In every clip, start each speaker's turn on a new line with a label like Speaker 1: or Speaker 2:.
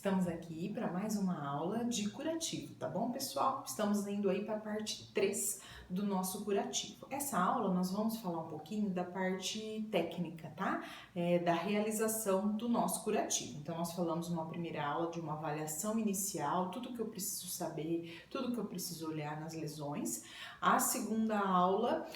Speaker 1: Estamos aqui para mais uma aula de curativo, tá bom, pessoal? Estamos indo aí para a parte 3 do nosso curativo. Essa aula nós vamos falar um pouquinho da parte técnica, tá? Da realização do nosso curativo. Então, nós falamos numa primeira aula de uma avaliação inicial, tudo que eu preciso saber, tudo que eu preciso olhar nas lesões. A segunda aula,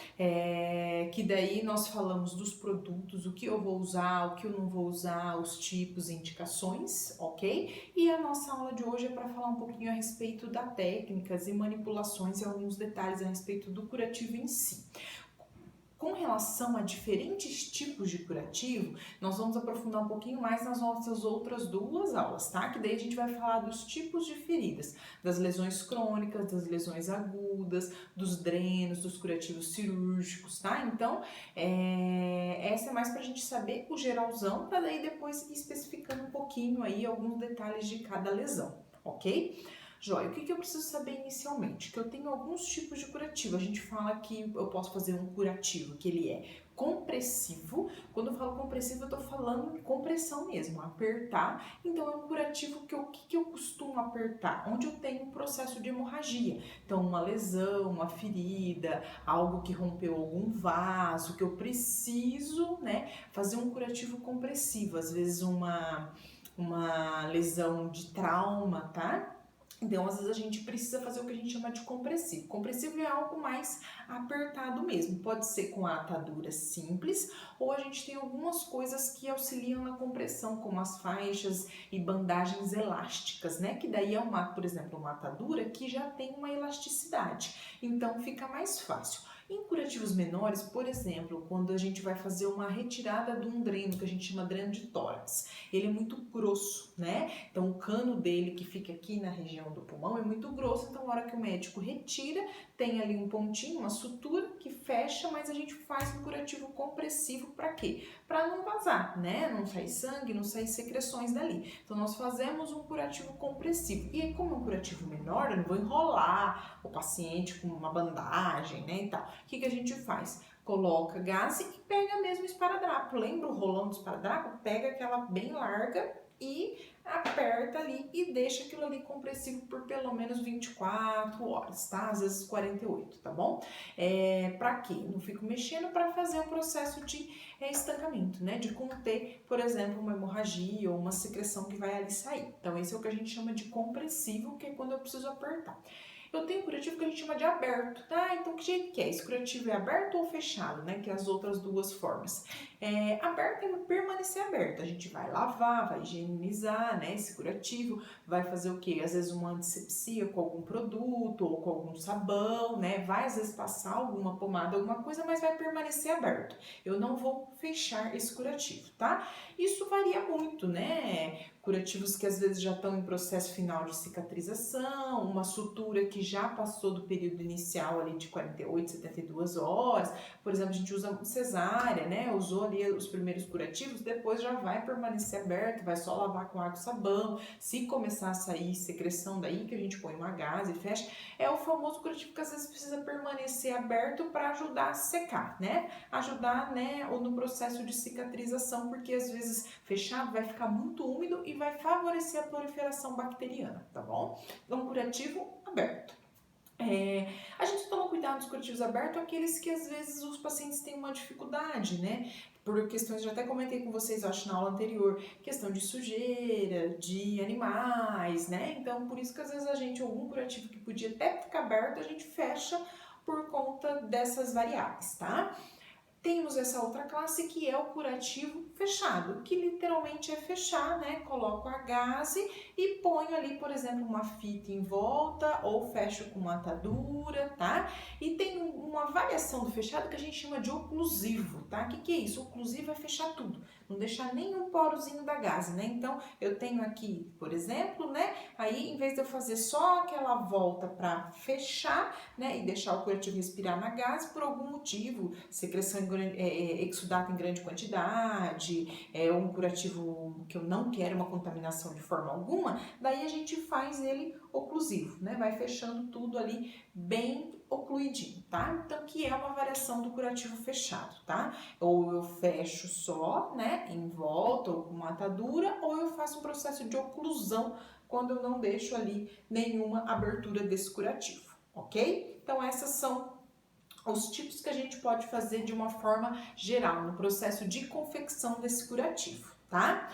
Speaker 1: que daí nós falamos dos produtos, o que eu vou usar, o que eu não vou usar, os tipos e indicações, ok? E a nossa aula de hoje é para falar um pouquinho a respeito das técnicas e manipulações e alguns detalhes a respeito do curativo em si. Com relação a diferentes tipos de curativo, nós vamos aprofundar um pouquinho mais nas nossas outras duas aulas, tá? Que daí a gente vai falar dos tipos de feridas, das lesões crônicas, das lesões agudas, dos drenos, dos curativos cirúrgicos, tá? Então, essa é mais pra gente saber o geralzão, para daí depois ir especificando um pouquinho aí alguns detalhes de cada lesão, ok? Joia, o que eu preciso saber inicialmente? Que eu tenho alguns tipos de curativo. A gente fala que eu posso fazer um curativo, que ele é compressivo. Quando eu falo compressivo, eu tô falando compressão mesmo, apertar. Então, é um curativo que o que eu costumo apertar? Onde eu tenho um processo de hemorragia. Então, uma lesão, uma ferida, algo que rompeu algum vaso, que eu preciso, né, fazer um curativo compressivo. Às vezes, uma lesão de trauma, tá? Então, às vezes a gente precisa fazer o que a gente chama de compressivo. Compressivo é algo mais apertado mesmo. Pode ser com a atadura simples ou a gente tem algumas coisas que auxiliam na compressão, como as faixas e bandagens elásticas, né? Que daí é por exemplo, uma atadura que já tem uma elasticidade. Então, fica mais fácil. Em curativos menores, por exemplo, quando a gente vai fazer uma retirada de um dreno, que a gente chama dreno de tórax, ele é muito grosso, né? Então, o cano dele que fica aqui na região do pulmão é muito grosso, então na hora que o médico retira, tem ali um pontinho, uma sutura que fecha, mas a gente faz um curativo compressivo para quê? Para não vazar, né? Não sair sangue, não sair secreções dali. Então, nós fazemos um curativo compressivo. E como é um curativo menor, eu não vou enrolar o paciente com uma bandagem, né, e tal. O que a gente faz? Coloca gás e pega mesmo o esparadrapo. Lembra o rolão do esparadrapo? Pega aquela bem larga e aperta ali e deixa aquilo ali compressivo por pelo menos 24 horas, tá? Às vezes 48, tá bom? Pra quê? Não fico mexendo para fazer um processo de estancamento, né? De conter, por exemplo, uma hemorragia ou uma secreção que vai ali sair. Então, esse é o que a gente chama de compressivo, que é quando eu preciso apertar. Eu tenho curativo que a gente chama de aberto, tá? Então, que jeito que é? Esse curativo é aberto ou fechado, né? Que é as outras duas formas. Aberto é permanecer aberto. A gente vai lavar, vai higienizar, né? Esse curativo, vai fazer o quê? Às vezes uma antisepsia com algum produto ou com algum sabão, né? Vai às vezes passar alguma pomada, alguma coisa, mas vai permanecer aberto. Eu não vou fechar esse curativo, tá? Isso varia muito, né? Curativos que às vezes já estão em processo final de cicatrização, uma sutura que já passou do período inicial ali de 48, 72 horas. Por exemplo, a gente usa cesárea, né? Usou ali os primeiros curativos, depois já vai permanecer aberto, vai só lavar com água e sabão. Se começar a sair secreção daí, que a gente põe uma gás e fecha, é o famoso curativo que às vezes precisa permanecer aberto para ajudar a secar, né? Ajudar, né, ou no processo de cicatrização, porque às vezes fechado vai ficar muito úmido e vai favorecer a proliferação bacteriana, tá bom? Então, curativo aberto. A gente toma cuidado dos curativos abertos, aqueles que às vezes os pacientes têm uma dificuldade, né? Por questões, já até comentei com vocês, acho, na aula anterior, questão de sujeira, de animais, né? Então, por isso que às vezes algum curativo que podia até ficar aberto, a gente fecha por conta dessas variáveis, tá? Temos essa outra classe que é o curativo fechado, que literalmente é fechar, né? Coloco a gaze e ponho ali, por exemplo, uma fita em volta ou fecho com uma atadura, tá? E tem uma variação do fechado que a gente chama de oclusivo, tá? O que é isso? Oclusivo é fechar tudo, não deixar nenhum porozinho da gaze, né? Então, eu tenho aqui, por exemplo, né? Aí, em vez de eu fazer só aquela volta para fechar, né? E deixar o curativo respirar na gaze, por algum motivo, secreção exudato em grande quantidade, um curativo que eu não quero uma contaminação de forma alguma, daí a gente faz ele oclusivo, né? Vai fechando tudo ali bem ocluidinho, tá? Então, que é uma variação do curativo fechado, tá? Ou eu fecho só, né, em volta ou com uma atadura, ou eu faço um processo de oclusão quando eu não deixo ali nenhuma abertura desse curativo, ok? Então, essas são os tipos que a gente pode fazer de uma forma geral no processo de confecção desse curativo, tá?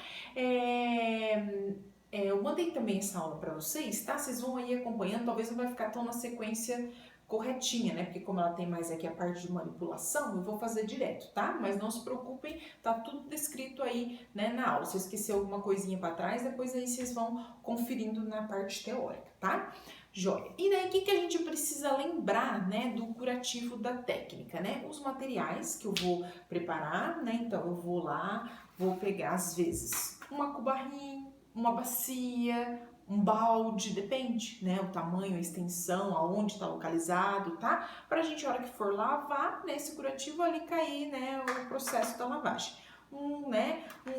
Speaker 1: Eu mandei também essa aula para vocês, tá? Vocês vão aí acompanhando, talvez não vai ficar tão na sequência corretinha, né? Porque como ela tem mais aqui a parte de manipulação, eu vou fazer direto, tá? Mas não se preocupem, tá tudo descrito aí, né, na aula. Se eu esquecer alguma coisinha para trás, depois aí vocês vão conferindo na parte teórica, tá? Joia. E daí, o que a gente precisa lembrar, né, do curativo da técnica, né? Os materiais que eu vou preparar, né? Então, eu vou lá, vou pegar, às vezes, uma cubarrinha, uma bacia, um balde, depende, né? O tamanho, a extensão, aonde está localizado, tá? Pra gente, a hora que for lavar, nesse curativo ali cair, né, o processo da lavagem. Um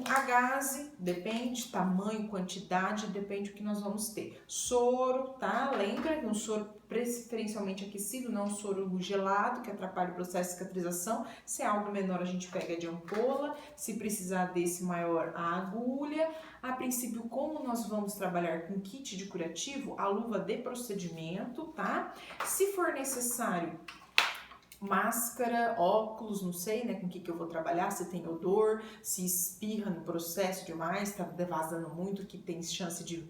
Speaker 1: agaze, depende, tamanho, quantidade, depende do que nós vamos ter. Soro, tá? Lembra que um soro preferencialmente aquecido, não um soro gelado, que atrapalha o processo de cicatrização. Se é algo menor, a gente pega de ampola. Se precisar desse maior, a agulha. A princípio, como nós vamos trabalhar com kit de curativo, a luva de procedimento, tá? Se for necessário, máscara, óculos, não sei, né, com o que eu vou trabalhar, se tem odor, se espirra no processo demais, tá vazando muito, que tem chance de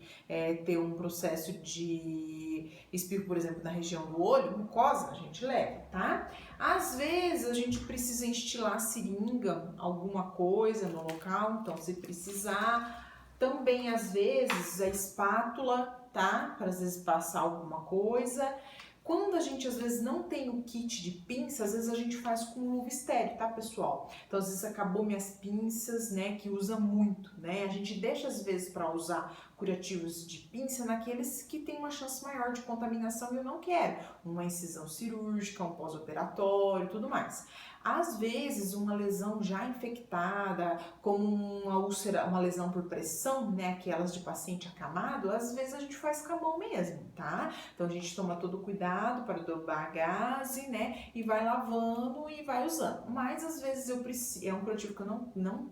Speaker 1: ter um processo de espirro, por exemplo, na região do olho, mucosa, a gente leva, tá? Às vezes a gente precisa instilar seringa, alguma coisa no local, então se precisar, também às vezes a espátula, tá? Para às vezes passar alguma coisa. Quando a gente às vezes não tem o kit de pinça, às vezes a gente faz com luva estéreo, tá, pessoal? Então às vezes acabou minhas pinças, né, que usa muito, né? A gente deixa às vezes para usar curativos de pinça naqueles que tem uma chance maior de contaminação e eu não quero. Uma incisão cirúrgica, um pós-operatório, tudo mais. Às vezes, uma lesão já infectada, como uma úlcera, uma lesão por pressão, né, aquelas de paciente acamado, às vezes a gente faz com a mão mesmo, tá? Então a gente toma todo o cuidado para dobar a gaze, né, e vai lavando e vai usando. Mas às vezes eu preciso, é um curativo que eu não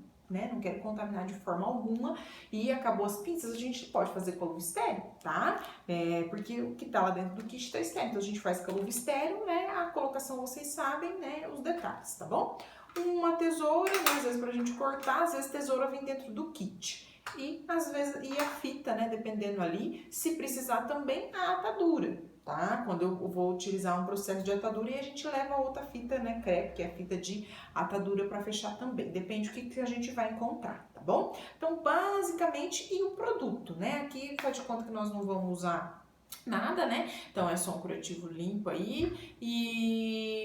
Speaker 1: quero contaminar de forma alguma e acabou as pinças, a gente pode fazer com a luva estéreo, tá? Porque o que tá lá dentro do kit está estéreo, então a gente faz com a luva estéreo, né? A colocação vocês sabem, né? Os detalhes, tá bom? Uma tesoura, né? Às vezes pra gente cortar, às vezes tesoura vem dentro do kit. E às vezes, a fita, né? Dependendo ali, se precisar também a atadura, tá? Quando eu vou utilizar um processo de atadura e a gente leva outra fita, né, crepe, que é a fita de atadura para fechar também. Depende do que a gente vai encontrar, tá bom? Então, basicamente, e o produto, né? Aqui faz de conta que nós não vamos usar nada, né? Então é só um curativo limpo aí,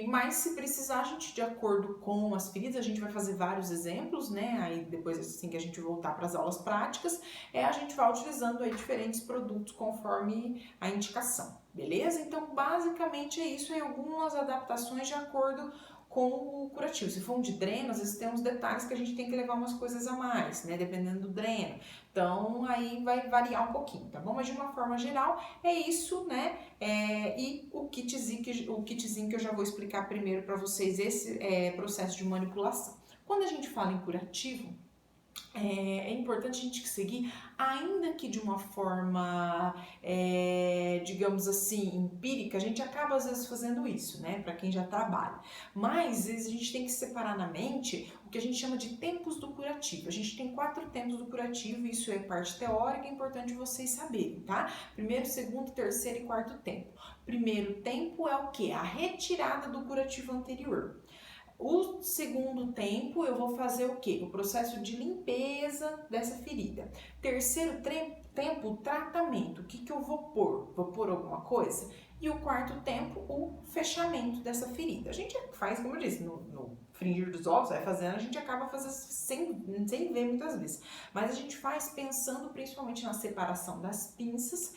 Speaker 1: mas se precisar, a gente, de acordo com as feridas, a gente vai fazer vários exemplos, né? Aí depois, assim que a gente voltar para as aulas práticas, a gente vai utilizando aí diferentes produtos conforme a indicação, beleza? Então basicamente é isso, e algumas adaptações de acordo com o curativo. Se for um de dreno, às vezes tem uns detalhes que a gente tem que levar umas coisas a mais, né? Dependendo do dreno. Então, aí vai variar um pouquinho, tá bom? Mas de uma forma geral, é isso, né? E o kitzinho que eu já vou explicar primeiro para vocês, esse processo de manipulação. Quando a gente fala em curativo, é importante a gente seguir, ainda que de uma forma, digamos assim, empírica, a gente acaba às vezes fazendo isso, né, para quem já trabalha. Mas às vezes a gente tem que separar na mente o que a gente chama de tempos do curativo. A gente tem 4 tempos do curativo, isso é parte teórica, é importante vocês saberem, tá? Primeiro, segundo, terceiro e quarto tempo. Primeiro tempo é o que? A retirada do curativo anterior. O segundo tempo, eu vou fazer o quê? O processo de limpeza dessa ferida. Terceiro tempo, o tratamento. O que eu vou pôr? Vou pôr alguma coisa? E o quarto tempo, o fechamento dessa ferida. A gente faz, como eu disse, no fringir dos ovos, vai fazendo, a gente acaba fazendo sem ver muitas vezes. Mas a gente faz pensando principalmente na separação das pinças,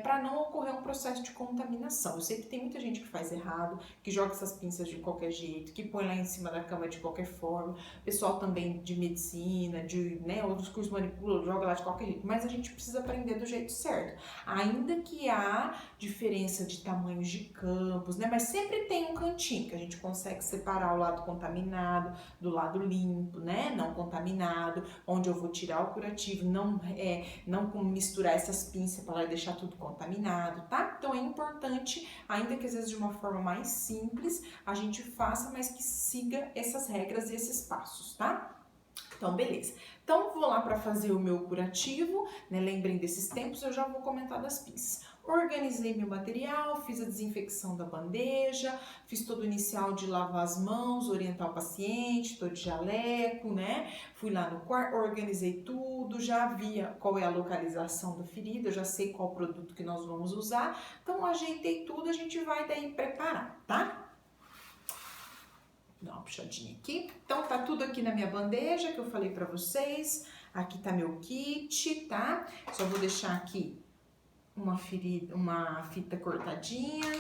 Speaker 1: para não ocorrer um processo de contaminação. Eu sei que tem muita gente que faz errado, que joga essas pinças de qualquer jeito, que põe lá em cima da cama de qualquer forma. Pessoal também de medicina, de outros cursos manipulam, joga lá de qualquer jeito. Mas a gente precisa aprender do jeito certo. Ainda que há diferença de tamanhos de campos, né? Mas sempre tem um cantinho que a gente consegue separar o lado contaminado do lado limpo, né? Não contaminado, onde eu vou tirar o curativo, não misturar essas pinças para lá e deixar tudo contaminado, tá? Então é importante, ainda que às vezes de uma forma mais simples, a gente faça, mas que siga essas regras e esses passos, tá? Então, beleza. Então, vou lá para fazer o meu curativo, né? Lembrem desses tempos, eu já vou comentar das pinças. Organizei meu material, fiz a desinfecção da bandeja, fiz todo o inicial de lavar as mãos, orientar o paciente, tô de jaleco, né? Fui lá no quarto, organizei tudo, já via qual é a localização da ferida, eu já sei qual produto que nós vamos usar. Então, ajeitei tudo, a gente vai daí preparar, tá? Dá uma puxadinha aqui. Então, tá tudo aqui na minha bandeja que eu falei pra vocês. Aqui tá meu kit, tá? Só vou deixar aqui uma fita cortadinha.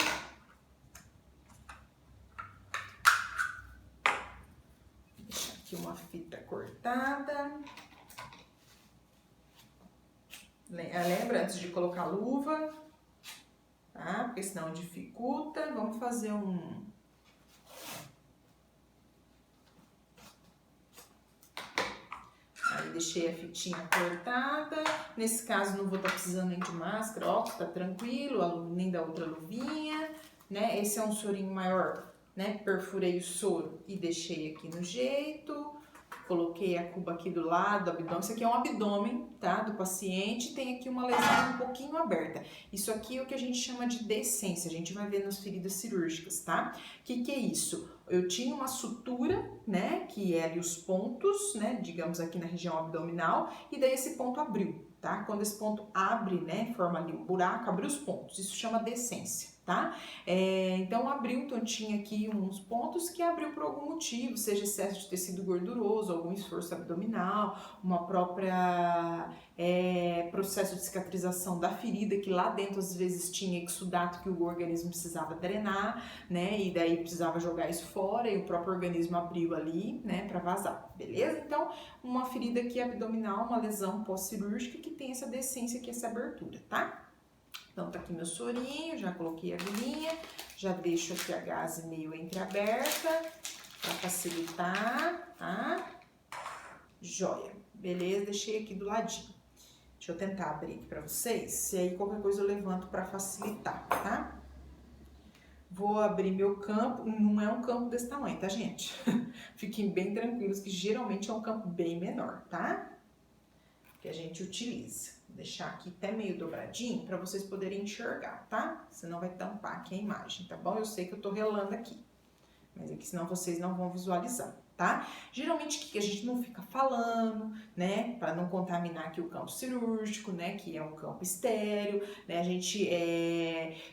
Speaker 1: Vou deixar aqui uma fita cortada. Lembra antes de colocar a luva, tá? Porque senão dificulta. Vamos fazer deixei a fitinha cortada. Nesse caso, não vou estar precisando nem de máscara, ó, tá tranquilo, nem da outra luvinha, né? Esse é um sorinho maior, né? Perfurei o soro e deixei aqui no jeito. Coloquei a cuba aqui do lado do abdômen. Isso aqui é um abdômen, tá? Do paciente. Tem aqui uma lesão um pouquinho aberta. Isso aqui é o que a gente chama de decência. A gente vai ver nas feridas cirúrgicas, tá? O que é isso? Eu tinha uma sutura, né? Que é ali os pontos, né? Digamos aqui na região abdominal. E daí esse ponto abriu, tá? Quando esse ponto abre, né? Forma ali um buraco, abre os pontos. Isso chama decência, tá? Então abriu, então tinha aqui uns pontos que abriu por algum motivo, seja excesso de tecido gorduroso, algum esforço abdominal, uma própria processo de cicatrização da ferida, que lá dentro às vezes tinha exudato que o organismo precisava drenar, né? E daí precisava jogar isso fora e o próprio organismo abriu ali, né? Para vazar, beleza? Então, uma ferida aqui abdominal, uma lesão pós-cirúrgica que tem essa decência aqui, essa abertura, tá? Então, tá aqui meu sorinho, já coloquei a agulhinha, já deixo aqui a gaze meio entreaberta, para facilitar, tá? Joia, beleza? Deixei aqui do ladinho. Deixa eu tentar abrir aqui pra vocês, se aí qualquer coisa eu levanto pra facilitar, tá? Vou abrir meu campo, não é um campo desse tamanho, tá, gente? Fiquem bem tranquilos que geralmente é um campo bem menor, tá? Que a gente utiliza. Vou deixar aqui até meio dobradinho para vocês poderem enxergar, tá? Senão vai tampar aqui a imagem, tá bom? Eu sei que eu tô relando aqui, mas aqui senão vocês não vão visualizar, tá? Geralmente que a gente não fica falando, né? Para não contaminar aqui o campo cirúrgico, né? Que é um campo estéreo, né? A gente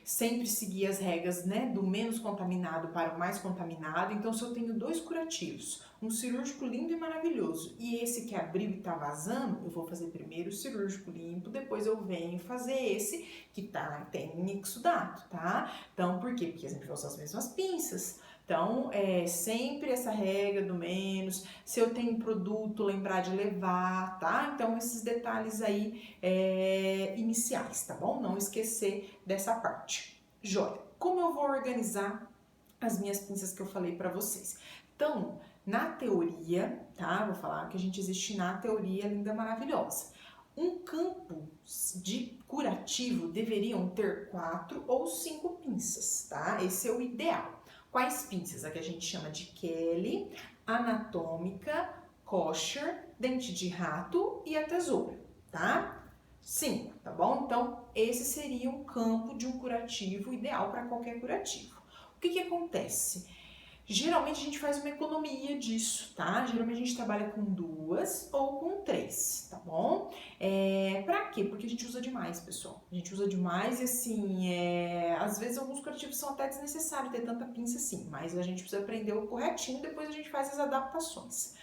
Speaker 1: sempre seguir as regras, né? Do menos contaminado para o mais contaminado. Então, se eu tenho dois curativos, um cirúrgico lindo e maravilhoso, e esse que abriu e tá vazando, eu vou fazer primeiro o cirúrgico limpo, depois eu venho fazer esse que tem exudato, tá? Então, por quê? Porque a gente vai usar as mesmas pinças. Então, sempre essa regra do menos, se eu tenho produto, lembrar de levar, tá? Então, esses detalhes aí iniciais, tá bom? Não esquecer dessa parte. Joia, como eu vou organizar as minhas pinças que eu falei pra vocês? Então, na teoria, tá? Vou falar que a gente existe na teoria linda, maravilhosa. Um campo de curativo deveriam ter 4 ou 5 pinças, tá? Esse é o ideal. Quais pinças? A que a gente chama de Kelly, anatômica, kosher, dente de rato e a tesoura, tá? 5, tá bom? Então, esse seria um campo de um curativo ideal para qualquer curativo. O que acontece? Geralmente a gente faz uma economia disso, tá? Geralmente a gente trabalha com 2 ou com 3, tá bom? Pra quê? Porque a gente usa demais, pessoal. A gente usa demais e assim, às vezes alguns curativos são até desnecessários ter tanta pinça assim, mas a gente precisa aprender o corretinho e depois a gente faz as adaptações.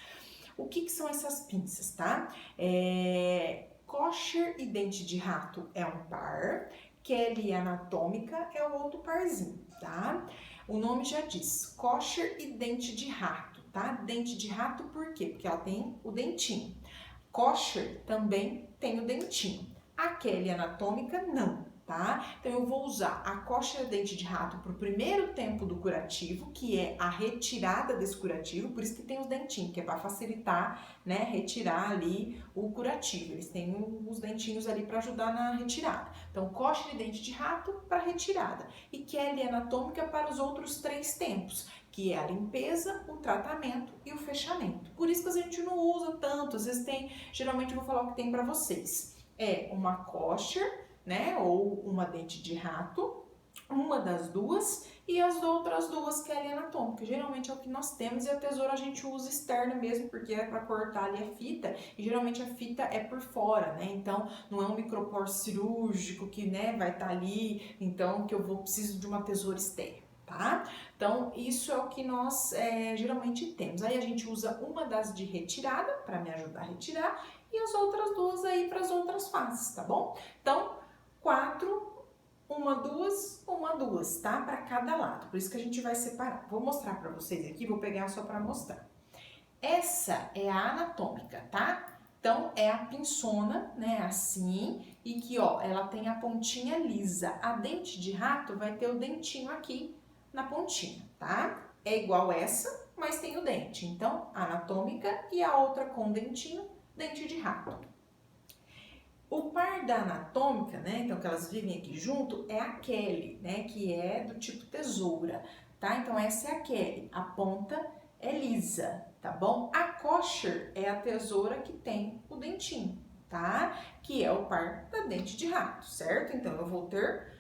Speaker 1: O que são essas pinças, tá? Kosher e dente de rato é um par, Kelly anatômica é o outro parzinho, tá? O nome já diz, kosher e dente de rato, tá? Dente de rato por quê? Porque ela tem o dentinho. Kosher também tem o dentinho. A Kelly anatômica não, tá? Então eu vou usar a kosher dente de rato para o primeiro tempo do curativo, que é a retirada desse curativo, por isso que tem os dentinhos, que é para facilitar, né, retirar ali o curativo. Eles têm os dentinhos ali para ajudar na retirada. Então, kosher e dente de rato para retirada. E Kelly anatômica para os outros 3 tempos, que é a limpeza, o tratamento e o fechamento. Por isso que a gente não usa tanto, às vezes tem, geralmente eu vou falar o que tem para vocês. É uma kosher, né, ou uma dente de rato, uma das duas, e as outras 2 Kelly anatômica. Geralmente é o que nós temos e a tesoura a gente usa externa mesmo, porque é para cortar ali a fita, e geralmente a fita é por fora, né, então não é um micropor cirúrgico que, né, vai estar ali, então que eu preciso de uma tesoura externa. Tá? Então, isso é o que nós geralmente temos. Aí a gente usa uma das de retirada, para me ajudar a retirar, e as outras 2 aí para as outras faces, tá bom? Então, 4, uma, 2, tá? Para cada lado. Por isso que a gente vai separar. Vou mostrar para vocês aqui, vou pegar só para mostrar. Essa é a anatômica, tá? Então, é a pinçona, né, assim, e que, ó, ela tem a pontinha lisa. A dente de rato vai ter o dentinho aqui na pontinha, tá? É igual essa, mas tem o dente. Então, anatômica e a outra com dentinho, dente de rato. O par da anatômica, né, então que elas vivem aqui junto, é a Kelly, né, que é do tipo tesoura, tá? Então, essa é a Kelly, a ponta é lisa, tá bom? A kosher é a tesoura que tem o dentinho, tá? Que é o par da dente de rato, certo? Então, eu vou ter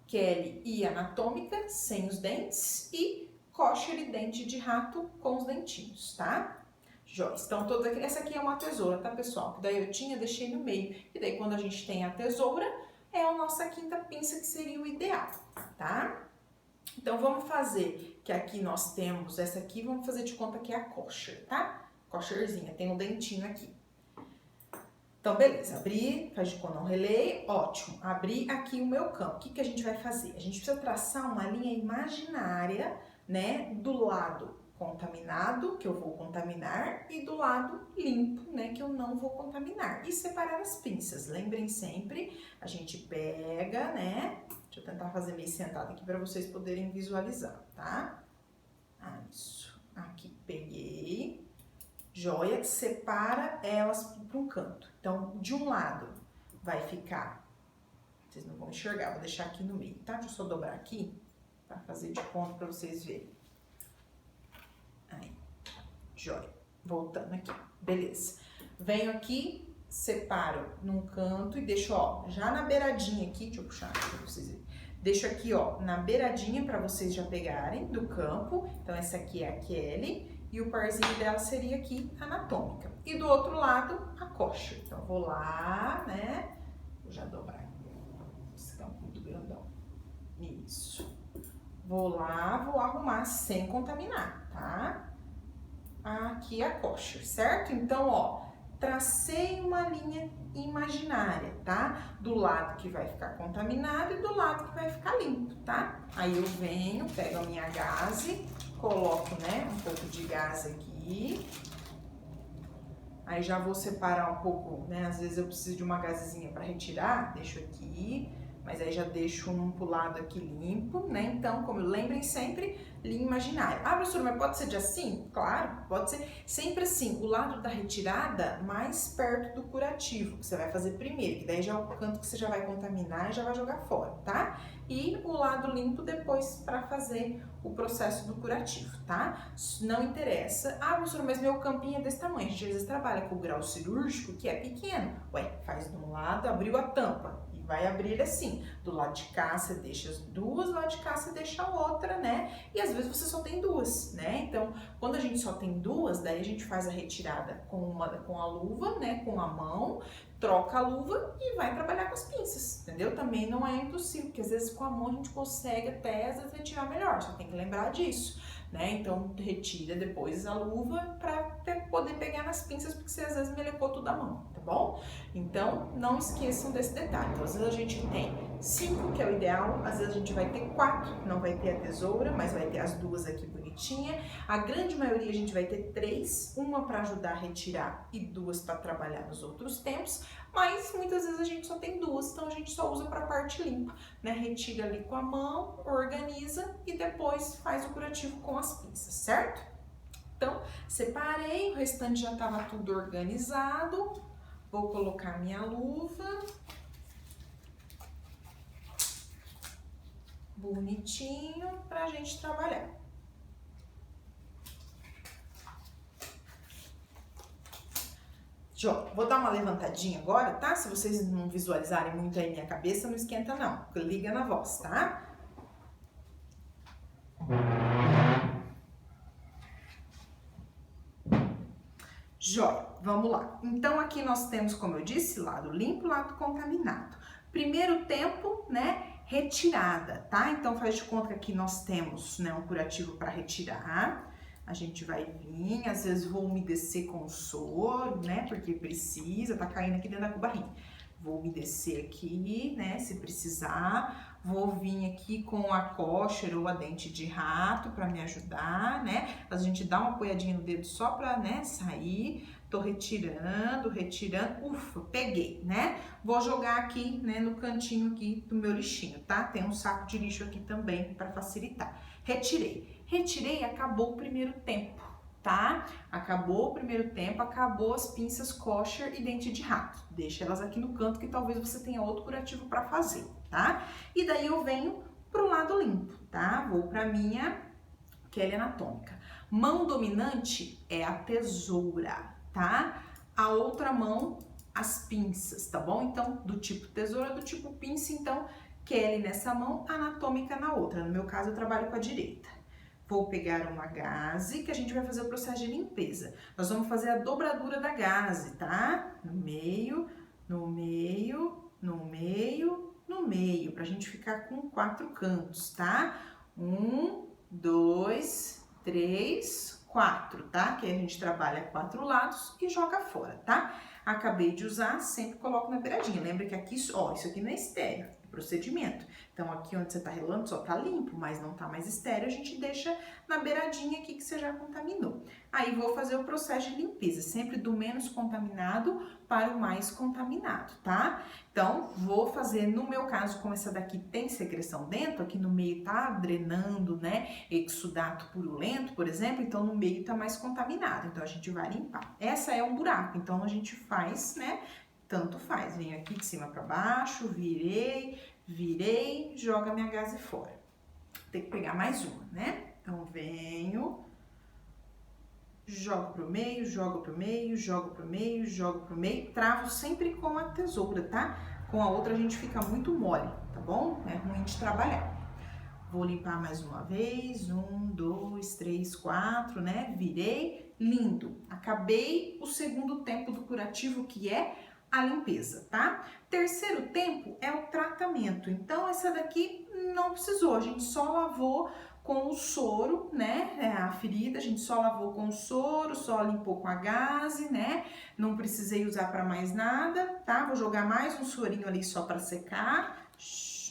Speaker 1: Kelly e anatômica sem os dentes e kosher e dente de rato com os dentinhos, tá? Joias. Então, essa aqui é uma tesoura, tá, pessoal? Que daí eu deixei no meio. E daí, quando a gente tem a tesoura, é a nossa quinta pinça, que seria o ideal, tá? Então, vamos fazer que aqui nós temos essa aqui, vamos fazer de conta que é a kosher, tá? Kosherzinha, tem um dentinho aqui. Então, beleza, abri, faz de conta, não relei, ótimo. Abri aqui o meu campo. O que a gente vai fazer? A gente precisa traçar uma linha imaginária, né, do lado contaminado, que eu vou contaminar, e do lado limpo, né, que eu não vou contaminar. E separar as pinças. Lembrem sempre, a gente pega, né, deixa eu tentar fazer meio sentado aqui para vocês poderem visualizar, tá? Isso, aqui, peguei. Joia, separa elas para um canto. Então, de um lado vai ficar, vocês não vão enxergar, vou deixar aqui no meio, tá? Deixa eu só dobrar aqui para fazer de conta para vocês verem. Aí, joia. Voltando aqui, beleza. Venho aqui, separo num canto e deixo, ó, já na beiradinha aqui, deixa eu puxar aqui para vocês verem. Deixo aqui, ó, na beiradinha para vocês já pegarem do campo. Então, essa aqui é a Kelly. E o parzinho dela seria aqui, anatômica. E do outro lado, a kosher. Então, vou lá, né? Vou já dobrar aqui. Esse campo muito grandão. Isso. Vou lá, vou arrumar sem contaminar, tá? Aqui a kosher, certo? Então, ó, tracei uma linha imaginária, tá? Do lado que vai ficar contaminado e do lado que vai ficar limpo, tá? Aí eu venho, pego a minha gaze, coloco, né, um pouco de gaze aqui. Aí já vou separar um pouco, né, às vezes eu preciso de uma gazezinha para retirar, deixo aqui. Mas aí já deixo um pro lado aqui limpo, né? Então, como lembrem sempre, linha imaginária. Ah, professora, mas pode ser de assim? Claro, pode ser sempre assim. O lado da retirada mais perto do curativo, que você vai fazer primeiro, que daí já é o canto que você já vai contaminar e já vai jogar fora, tá? E o lado limpo depois para fazer o processo do curativo, tá? Não interessa. Ah, professora, mas meu campinho é desse tamanho. A gente às vezes trabalha com o grau cirúrgico, que é pequeno. Ué, faz de um lado, abriu a tampa. vai abrir assim, do lado de cá você deixa as duas, do lado de cá você deixa a outra, né? E às vezes você só tem duas, né? Então, quando a gente só tem duas, daí a gente faz a retirada com a luva, né? Com a mão, troca a luva e vai trabalhar com as pinças, entendeu? Também não é impossível, porque às vezes com a mão a gente consegue até às vezes retirar melhor, só tem que lembrar disso, né? Então retira depois a luva para poder pegar nas pinças, porque você às vezes melecou tudo a mão, tá bom? Então não esqueçam desse detalhe. Então às vezes a gente tem 5, que é o ideal, às vezes a gente vai ter 4, não vai ter a tesoura, mas vai ter as duas aqui bonitinha. A grande maioria a gente vai ter 3, uma para ajudar a retirar e 2 para trabalhar nos outros tempos, mas muitas vezes a gente só tem 2, então a gente só usa para a parte limpa, né? Retira ali com a mão, organiza e depois faz o curativo com as pinças, certo? Então, separei, o restante já estava tudo organizado. Vou colocar minha luva. Bonitinho pra gente trabalhar. Vou dar uma levantadinha agora, tá? Se vocês não visualizarem muito aí minha cabeça, não esquenta não. Liga na voz, tá? Jóia, vamos lá. Então, aqui nós temos, como eu disse, lado limpo, lado contaminado. Primeiro tempo, né, retirada, tá? Então, faz de conta que aqui nós temos, né, um curativo para retirar. A gente vai vir, às vezes vou umedecer com o soro, né, porque precisa, tá caindo aqui dentro da cubarrinha. Vou umedecer aqui, né, se precisar. Vou vir aqui com a kosher ou a dente de rato para me ajudar, né? A gente dá uma apoiadinha no dedo só para, né, sair. Tô retirando, ufa, peguei, né? Vou jogar aqui, né, no cantinho aqui do meu lixinho, tá? Tem um saco de lixo aqui também para facilitar. Retirei, acabou o primeiro tempo, tá? Acabou o primeiro tempo, acabou as pinças kosher e dente de rato. Deixa elas aqui no canto que talvez você tenha outro curativo para fazer, tá? E daí eu venho pro lado limpo, tá? Vou pra minha Kelly anatômica. Mão dominante é a tesoura, tá? A outra mão, as pinças, tá bom? Então, do tipo tesoura, do tipo pinça, então, Kelly nessa mão, anatômica na outra. No meu caso, eu trabalho com a direita. Vou pegar uma gaze, que a gente vai fazer o processo de limpeza. Nós vamos fazer a dobradura da gaze, tá? No meio, no meio, no meio, no meio, pra gente ficar com 4 cantos, tá? 1, 2, 3, 4, tá? Que a gente trabalha 4 lados e joga fora, tá? Acabei de usar, sempre coloco na beiradinha. Lembra que aqui, ó, isso aqui não é estéreo, é procedimento. Então, aqui onde você tá relando só tá limpo, mas não tá mais estéreo, a gente deixa na beiradinha aqui que você já contaminou. Aí, vou fazer o processo de limpeza, sempre do menos contaminado para o mais contaminado, tá? Então, vou fazer, no meu caso, como essa daqui tem secreção dentro, aqui no meio tá drenando, né, exudato purulento, por exemplo, então no meio tá mais contaminado, então a gente vai limpar. Essa é um buraco, então a gente faz, né, tanto faz, venho aqui de cima para baixo, virei, joga minha gaze fora. Tem que pegar mais uma, né? Então, venho, jogo pro meio, jogo pro meio, jogo pro meio, jogo pro meio, travo sempre com a tesoura, tá? Com a outra a gente fica muito mole, tá bom? É ruim de trabalhar. Vou limpar mais uma vez, 1, 2, 3, 4, né? Virei, lindo. Acabei o segundo tempo do curativo, que é a limpeza, tá? Terceiro tempo é o tratamento. Então, essa daqui não precisou, a gente só lavou com o soro, né? A ferida, a gente só lavou com o soro, só limpou com a gaze, né? Não precisei usar para mais nada, tá? Vou jogar mais um sorinho ali só para secar,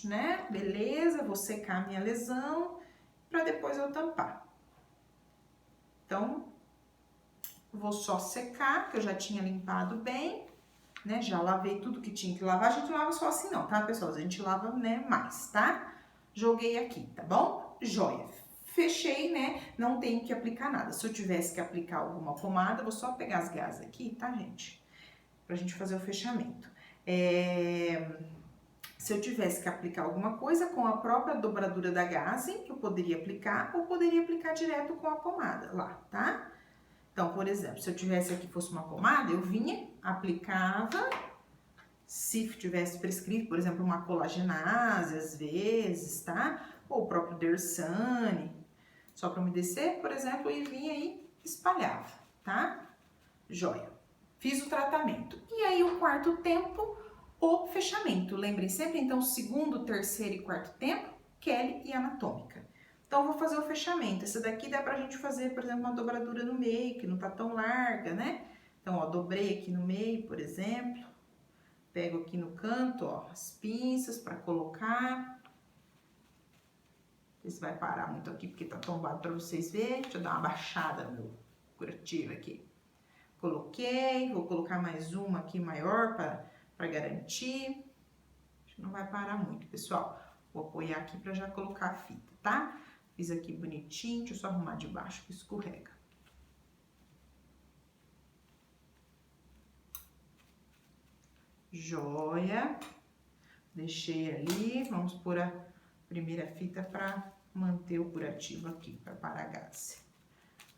Speaker 1: né? Beleza, vou secar a minha lesão para depois eu tampar. Então, vou só secar, que eu já tinha limpado bem, né? Já lavei tudo que tinha que lavar. A gente não lava só assim não, tá, pessoal? A gente lava, né, mais, tá? Joguei aqui, tá bom? Joia. Fechei, né? Não tenho que aplicar nada. Se eu tivesse que aplicar alguma pomada, vou só pegar as gases aqui, tá, gente? Pra gente fazer o fechamento. Se eu tivesse que aplicar alguma coisa com a própria dobradura da gaze, eu poderia aplicar ou poderia aplicar direto com a pomada lá, tá? Então, por exemplo, se eu tivesse aqui fosse uma pomada, eu vinha, aplicava se tivesse prescrito, por exemplo, uma colagenase, às vezes, tá? Ou o próprio Dersane, só para umedecer, por exemplo, e vinha aí, espalhava, tá? Joia. Fiz o tratamento. E aí, o quarto tempo, o fechamento. Lembrem sempre, então, segundo, terceiro e quarto tempo, Kelly e anatômica. Então, vou fazer o fechamento. Essa daqui dá pra gente fazer, por exemplo, uma dobradura no meio, que não tá tão larga, né? Então, ó, dobrei aqui no meio, por exemplo. Pego aqui no canto, ó, as pinças pra colocar. Não sei se vai parar muito aqui, porque tá tombado pra vocês verem. Deixa eu dar uma baixada no meu curativo aqui. Coloquei, vou colocar mais uma aqui maior pra garantir. Acho que não vai parar muito, pessoal. Vou apoiar aqui pra já colocar a fita, tá? Fiz aqui bonitinho, deixa eu só arrumar de baixo que escorrega. Joia. Deixei ali, vamos pôr a primeira fita para manter o curativo aqui, para parar a gase.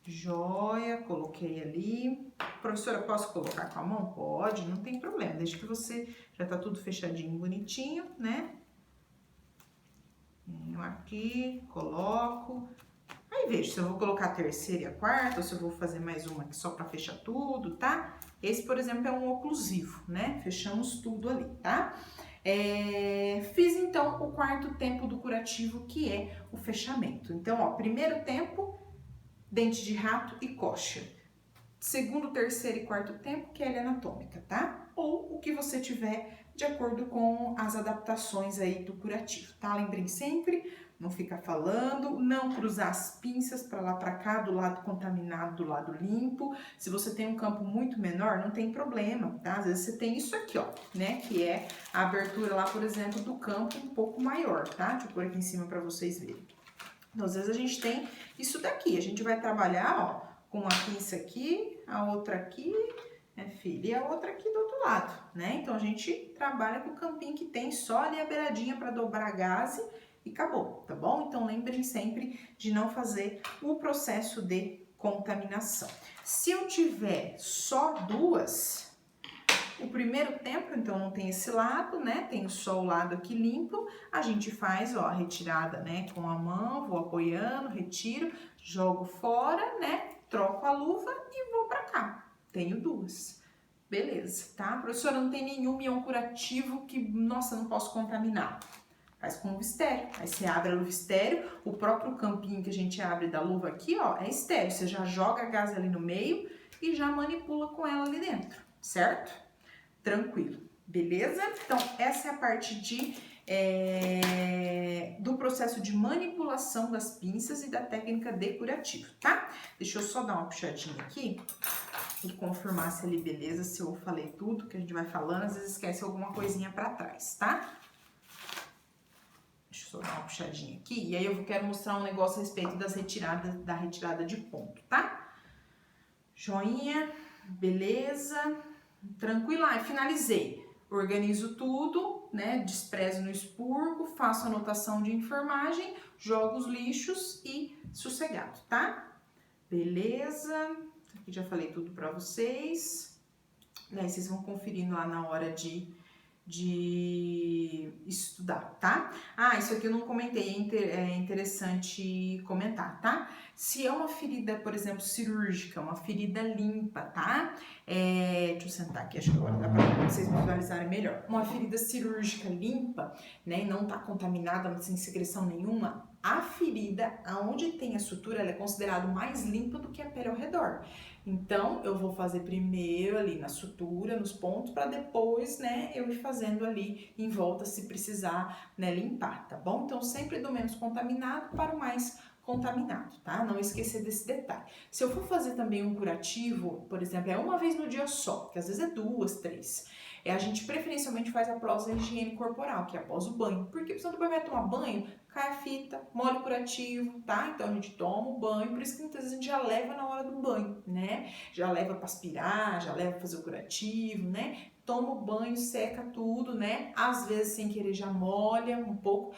Speaker 1: Joia, coloquei ali. Professora, posso colocar com a mão? Pode, não tem problema, desde que você já tá tudo fechadinho, bonitinho, né? Venho aqui, coloco. Aí vejo se eu vou colocar a terceira e a quarta, ou se eu vou fazer mais uma aqui só pra fechar tudo, tá? Esse, por exemplo, é um oclusivo, né? Fechamos tudo ali, tá? Fiz, então, o quarto tempo do curativo, que é o fechamento. Então, ó, primeiro tempo, dente de rato e coxa. Segundo, terceiro e quarto tempo, que é anatômica, tá? Ou o que você tiver de acordo com as adaptações aí do curativo, tá? Lembrem sempre, não ficar falando, não cruzar as pinças para lá para cá, do lado contaminado, do lado limpo. Se você tem um campo muito menor, não tem problema, tá? Às vezes você tem isso aqui, ó, né? Que é a abertura lá, por exemplo, do campo um pouco maior, tá? Deixa eu pôr aqui em cima para vocês verem. Então, às vezes a gente tem isso daqui, a gente vai trabalhar, ó, com uma pinça aqui, a outra aqui, né, filha, e a outra aqui do outro lado, né? Então, a gente trabalha com o campinho que tem só ali a beiradinha para dobrar a gase e acabou, tá bom? Então, lembrem sempre de não fazer o processo de contaminação. Se eu tiver só duas, o primeiro tempo, então, não tem esse lado, né? Tem só o lado aqui limpo. A gente faz, ó, a retirada, né? Com a mão, vou apoiando, retiro, jogo fora, né? Troco a luva e vou pra cá. Tenho duas. Beleza, tá? Professora, não tem nenhum ion curativo que, nossa, não posso contaminar. Faz com luva estéreo. Aí você abre a luva estéreo, o próprio campinho que a gente abre da luva aqui, ó, é estéreo. Você já joga a gás ali no meio e já manipula com ela ali dentro, certo? Tranquilo, beleza? Então, essa é a parte do processo de manipulação das pinças e da técnica de curativo, tá? Deixa eu só dar uma puxadinha aqui e confirmar se ali beleza, se eu falei tudo que a gente vai falando, às vezes esquece alguma coisinha pra trás, tá? Deixa eu só dar uma puxadinha aqui e aí eu quero mostrar um negócio a respeito da retirada de ponto, tá? Joinha, beleza? Tranquilo, finalizei. Organizo tudo, né? Desprezo no expurgo, faço anotação de enfermagem, jogo os lixos e sossegado, tá? Beleza. Aqui já falei tudo pra vocês. Daí vocês vão conferindo lá na hora de estudar, tá? Isso aqui eu não comentei, é interessante comentar, tá? Se é uma ferida, por exemplo, cirúrgica, uma ferida limpa, tá? Deixa eu sentar aqui, acho que agora dá pra vocês visualizarem melhor. Uma ferida cirúrgica limpa, né, e não tá contaminada, sem secreção nenhuma, a ferida, aonde tem a sutura, ela é considerada mais limpa do que a pele ao redor. Então, eu vou fazer primeiro ali na sutura, nos pontos, para depois, né, eu ir fazendo ali em volta se precisar, né, limpar, tá bom? Então, sempre do menos contaminado para o mais contaminado, tá? Não esquecer desse detalhe. Se eu for fazer também um curativo, por exemplo, é uma vez no dia só, que às vezes é 2, 3. A gente preferencialmente faz após a higiene corporal, que é após o banho. Porque se você vai tomar banho, cai a fita, molha o curativo, tá? Então a gente toma o banho, por isso que muitas vezes a gente já leva na hora do banho, né? Já leva para aspirar, já leva para fazer o curativo, né? Toma o banho, seca tudo, né? Às vezes sem querer já molha um pouco.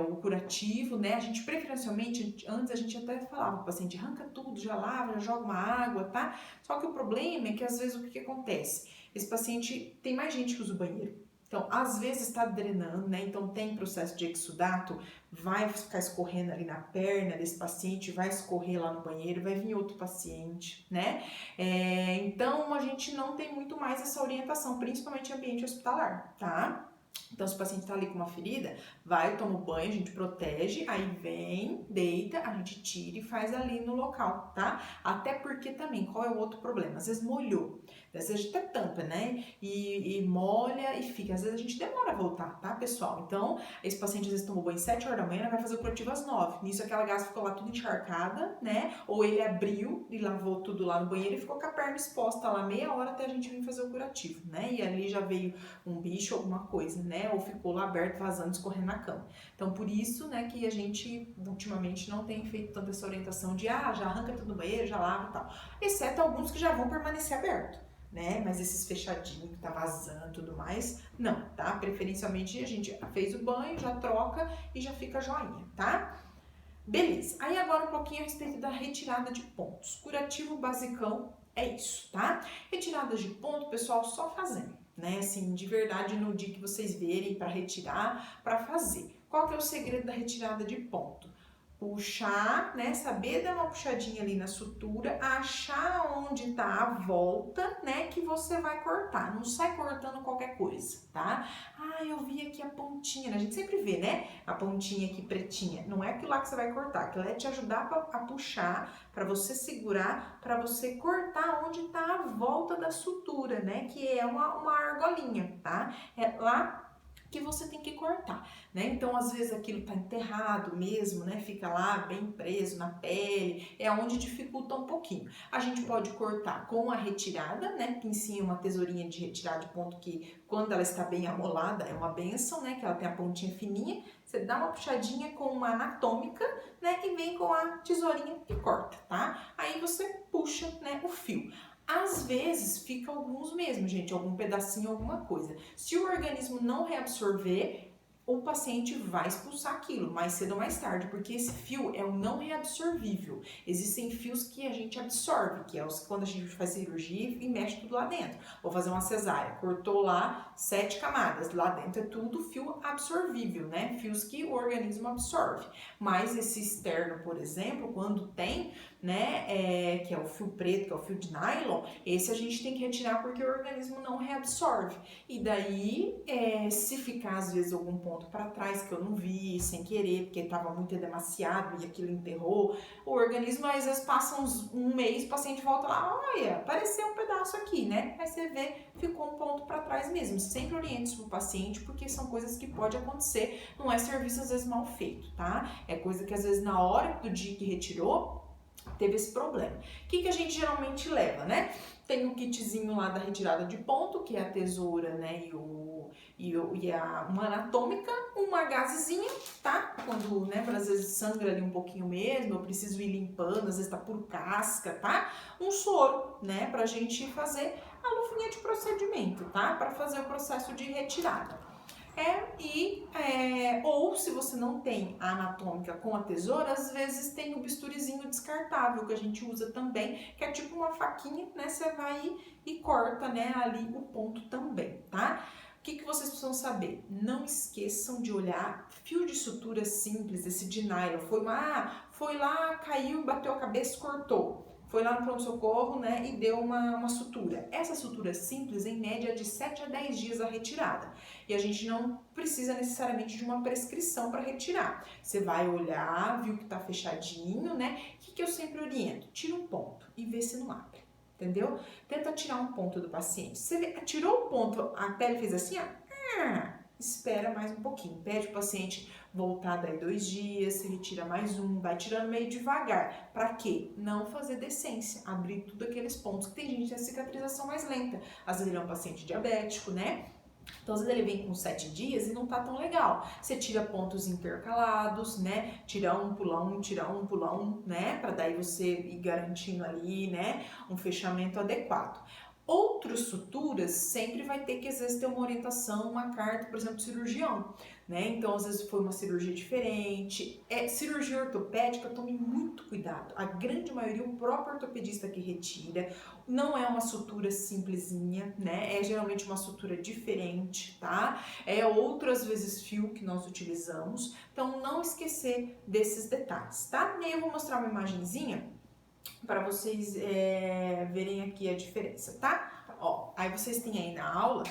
Speaker 1: o curativo, né? A gente preferencialmente, antes a gente até falava pro paciente, arranca tudo, já lava, já joga uma água, tá? Só que o problema é que às vezes o que acontece? Esse paciente, tem mais gente que usa o banheiro. Então, às vezes está drenando, né? Então tem processo de exudato, vai ficar escorrendo ali na perna desse paciente, vai escorrer lá no banheiro, vai vir outro paciente, né? Então a gente não tem muito mais essa orientação, principalmente em ambiente hospitalar, tá? Então, se o paciente tá ali com uma ferida, vai, toma o banho, a gente protege, aí vem, deita, a gente tira e faz ali no local, tá? Até porque também, qual é o outro problema? Às vezes molhou, às vezes a gente até tampa, né? E molha e fica. Às vezes a gente demora a voltar, tá, pessoal? Então, esse paciente às vezes tomou banho às 7 horas da manhã, vai fazer o curativo às 9. Nisso aquela gás ficou lá tudo encharcada, né? Ou ele abriu e lavou tudo lá no banheiro e ficou com a perna exposta lá meia hora até a gente vir fazer o curativo, né? E ali já veio um bicho, alguma coisa, né? Ou ficou lá aberto, vazando, escorrendo na cama. Então, por isso, né, que a gente, ultimamente, não tem feito tanta essa orientação de, já arranca tudo no banheiro, já lava e tal. Exceto alguns que já vão permanecer aberto, né? Mas esses fechadinhos que tá vazando e tudo mais, não, tá? Preferencialmente, a gente fez o banho, já troca e já fica joinha, tá? Beleza. Aí agora um pouquinho a respeito da retirada de pontos. Curativo basicão é isso, tá? Retiradas de ponto, pessoal, só fazendo, né? Assim, de verdade, no dia que vocês verem para retirar, para fazer. Qual que é o segredo da retirada de ponto? Puxar, né? Saber dar uma puxadinha ali na sutura, achar onde tá a volta, né? Que você vai cortar. Não sai cortando qualquer coisa, tá? Eu vi aqui a pontinha, né? A gente sempre vê, né? A pontinha aqui pretinha. Não é aquilo lá que você vai cortar, aquilo é te ajudar a puxar, para você segurar, para você cortar onde tá a volta da sutura, né? Que é uma argolinha, tá? É lá que você tem que cortar, né? Então, às vezes aquilo tá enterrado mesmo, né? Fica lá bem preso na pele, é onde dificulta um pouquinho. A gente pode cortar com a retirada, né? Pincinha, uma tesourinha de retirar de ponto que, quando ela está bem amolada, é uma benção, né? Que ela tem a pontinha fininha, você dá uma puxadinha com uma anatômica, né? E vem com a tesourinha e corta, tá? Aí você puxa, né? O fio. Às vezes fica alguns mesmo, gente, algum pedacinho, alguma coisa. Se o organismo não reabsorver, o paciente vai expulsar aquilo mais cedo ou mais tarde, porque esse fio é um não reabsorvível. Existem fios que a gente absorve, que é os quando a gente faz cirurgia e mexe tudo lá dentro. Vou fazer uma cesárea, cortou lá 7 camadas, lá dentro é tudo fio absorvível, né? Fios que o organismo absorve. Mas esse externo, por exemplo, quando tem, né, que é o fio preto, que é o fio de nylon, esse a gente tem que retirar porque o organismo não reabsorve. E daí, se ficar às vezes algum ponto para trás que eu não vi, sem querer, porque estava muito edemaciado e aquilo enterrou, o organismo às vezes passa um mês, o paciente volta lá, olha, apareceu um pedaço aqui, né? Aí você vê, ficou um ponto para trás mesmo. Sempre oriente isso pro paciente, porque são coisas que pode acontecer, não é serviço às vezes mal feito, tá? É coisa que às vezes na hora do dia que retirou, teve esse problema. O que a gente geralmente leva, né? Tem um kitzinho lá da retirada de ponto, que é a tesoura, né, uma anatômica, uma gazezinha, tá? Quando, né, às vezes sangra ali um pouquinho mesmo, eu preciso ir limpando, às vezes tá por casca, tá? Um soro, né, pra gente fazer a luvinha de procedimento, tá? Pra fazer o processo de retirada. Ou se você não tem a anatômica com a tesoura, às vezes tem o bisturizinho descartável que a gente usa também, que é tipo uma faquinha, né? Você vai e corta, né, ali o ponto também, tá? O que vocês precisam saber? Não esqueçam de olhar fio de sutura simples, esse de nylon. Foi lá, caiu, bateu a cabeça, cortou. Foi lá no pronto-socorro, né, e deu uma sutura. Essa sutura simples, em média, de 7 a 10 dias a retirada. E a gente não precisa necessariamente de uma prescrição para retirar. Você vai olhar, viu que tá fechadinho, né? O que eu sempre oriento? Tira um ponto e vê se não abre. Entendeu? Tenta tirar um ponto do paciente. Você vê, tirou o ponto, a pele fez assim, ó. Espera mais um pouquinho. Pede o paciente voltar daí 2 dias, se retira mais um, vai tirando meio devagar. Pra quê? Não fazer decência, abrir tudo aqueles pontos. Tem gente que tem a cicatrização mais lenta. Às vezes ele é um paciente diabético, né? Então, às vezes ele vem com 7 dias e não tá tão legal. Você tira pontos intercalados, né? Tira um, pula um, tira um, pula um, né? Pra daí você ir garantindo ali, né? Um fechamento adequado. Outras suturas sempre vai ter que, às vezes, ter uma orientação, uma carta, por exemplo, do cirurgião, né? Então, às vezes, foi uma cirurgia diferente. Cirurgia ortopédica, tome muito cuidado. A grande maioria, o próprio ortopedista que retira. Não é uma sutura simplesinha, né? É geralmente uma sutura diferente, tá? É outras vezes fio que nós utilizamos. Então, não esquecer desses detalhes, tá? E aí eu vou mostrar uma imagenzinha para vocês verem aqui a diferença, tá? Ó, aí vocês têm aí na aula,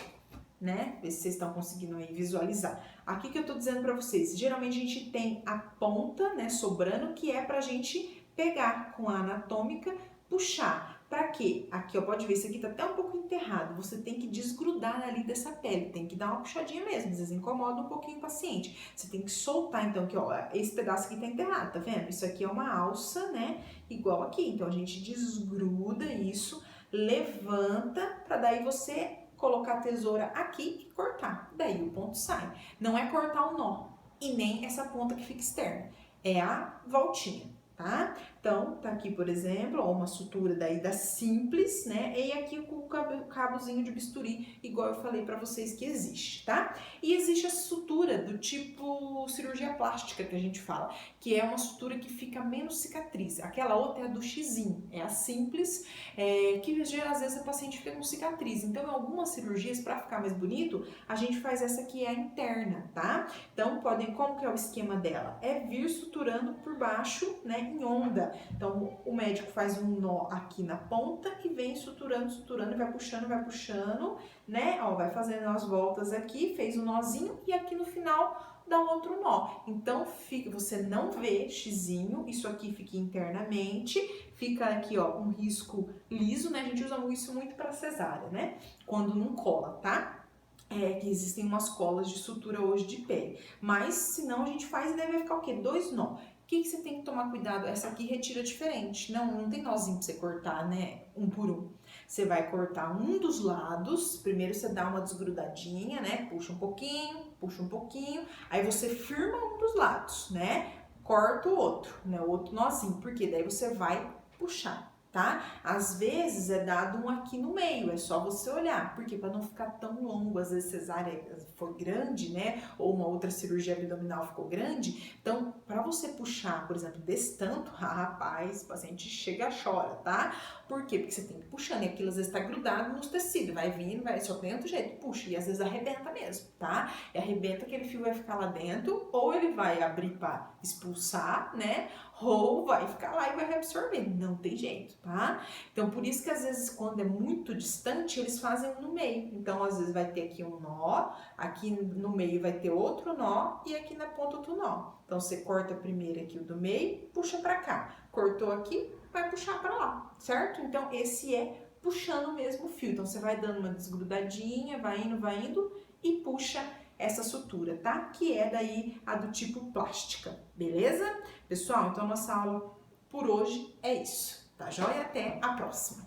Speaker 1: né? Ver se vocês estão conseguindo aí visualizar. Aqui que eu tô dizendo para vocês, geralmente a gente tem a ponta, né, sobrando, que é pra gente pegar com a anatômica, puxar. Pra quê? Aqui, ó, pode ver, isso aqui tá até um pouco enterrado. Você tem que desgrudar ali dessa pele, tem que dar uma puxadinha mesmo, às vezes incomoda um pouquinho o paciente. Você tem que soltar, então, aqui, ó, esse pedaço aqui tá enterrado, tá vendo? Isso aqui é uma alça, né, igual aqui. Então, a gente desgruda isso, levanta, pra daí você colocar a tesoura aqui e cortar. Daí o ponto sai. Não é cortar o nó e nem essa ponta que fica externa. É a voltinha, tá? Então, tá aqui, por exemplo, ó, uma sutura daí da simples, né? E aqui com o cabozinho de bisturi, igual eu falei pra vocês que existe, tá? E existe a sutura do tipo cirurgia plástica que a gente fala, que é uma sutura que fica menos cicatriz. Aquela outra é a do xizinho, é a simples, que às vezes a paciente fica com cicatriz. Então, em algumas cirurgias, pra ficar mais bonito, a gente faz essa que é a interna, tá? Então, como que é o esquema dela? É vir suturando por baixo, né, em onda. Então, o médico faz um nó aqui na ponta e vem suturando, suturando, e vai puxando, né? Ó, vai fazendo as voltas aqui, fez um nozinho e aqui no final dá outro nó. Então, você não vê xizinho, isso aqui fica internamente, fica aqui, ó, um risco liso, né? A gente usa isso muito para cesárea, né? Quando não cola, tá? Que existem umas colas de sutura hoje de pele. Mas, se não, a gente faz e daí vai ficar o quê? 2 nó. O que você tem que tomar cuidado? Essa aqui retira diferente. Não tem nozinho pra você cortar, né? Um por um. Você vai cortar um dos lados. Primeiro você dá uma desgrudadinha, né? Puxa um pouquinho. Aí você firma um dos lados, né? Corta o outro, né? O outro nozinho. Porque daí você vai puxar, tá? Às vezes é dado um aqui no meio, é só você olhar, porque para não ficar tão longo, às vezes cesárea foi grande, né? Ou uma outra cirurgia abdominal ficou grande, então para você puxar, por exemplo, desse tanto, rapaz, o paciente chega a chora, tá? Por quê? Porque você tem que ir puxando, e aquilo às vezes tá grudado nos tecidos, vai vindo, só tem outro jeito, puxa, e às vezes arrebenta mesmo, tá? E arrebenta, aquele fio vai ficar lá dentro, ou ele vai abrir para expulsar, né? Ou vai ficar lá e vai reabsorver, não tem jeito, tá? Então, por isso que às vezes quando é muito distante, eles fazem no meio. Então, às vezes vai ter aqui um nó, aqui no meio vai ter outro nó e aqui na ponta outro nó. Então, você corta primeiro aqui o do meio, puxa pra cá. Cortou aqui, vai puxar pra lá, certo? Então, esse é puxando mesmo o fio. Então, você vai dando uma desgrudadinha, vai indo e puxa essa sutura, tá? Que é daí a do tipo plástica, beleza? Pessoal, então nossa aula por hoje é isso, tá joia? Até a próxima!